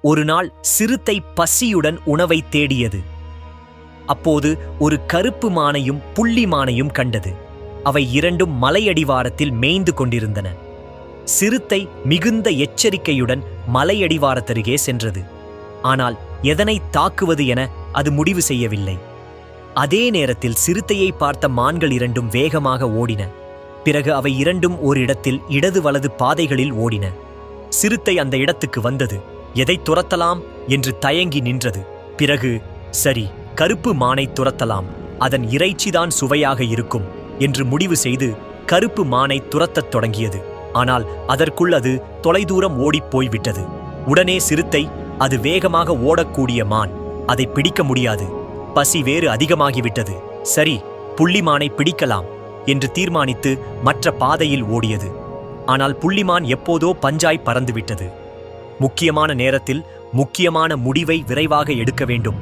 ஒரு நாள் சிறுத்தை பசியுடன் உணவை தேடியது. அப்போது ஒரு கருப்பு மானையும் புள்ளி மானையும் கண்டது. அவை இரண்டும் மலையடிவாரத்தில் மேய்ந்து கொண்டிருந்தன. சிறுத்தை மிகுந்த எச்சரிக்கையுடன் மலையடிவாரத்தருகே சென்றது. ஆனால் எதனை தாக்குவது என அது முடிவு செய்யவில்லை. அதே நேரத்தில் சிறுத்தையை பார்த்த மான்கள் இரண்டும் வேகமாக ஓடின. பிறகு அவை இரண்டும் ஒரு இடத்தில் இடது வலது பாதைகளில் ஓடின. சிறுத்தை அந்த இடத்துக்கு வந்தது. எதை துரத்தலாம் என்று தயங்கி நின்றது. பிறகு, சரி, கருப்பு மானை துரத்தலாம், அதன் இறைச்சிதான் சுவையாக இருக்கும் என்று முடிவு செய்து கருப்பு மானை துரத்தத் தொடங்கியது. ஆனால் அதற்குள் அது தொலைதூரம் ஓடிப்போய்விட்டது. உடனே சிறுத்தை, அது வேகமாக ஓடக்கூடிய மான், அதை பிடிக்க முடியாது, பசி வேறு அதிகமாகிவிட்டது, சரி, புள்ளிமானை பிடிக்கலாம் என்று தீர்மானித்து மற்ற பாதையில் ஓடியது. ஆனால் புள்ளிமான் எப்போதோ பஞ்சாய் பறந்துவிட்டது. முக்கியமான நேரத்தில் முக்கியமான முடிவை விரைவாக எடுக்க வேண்டும்.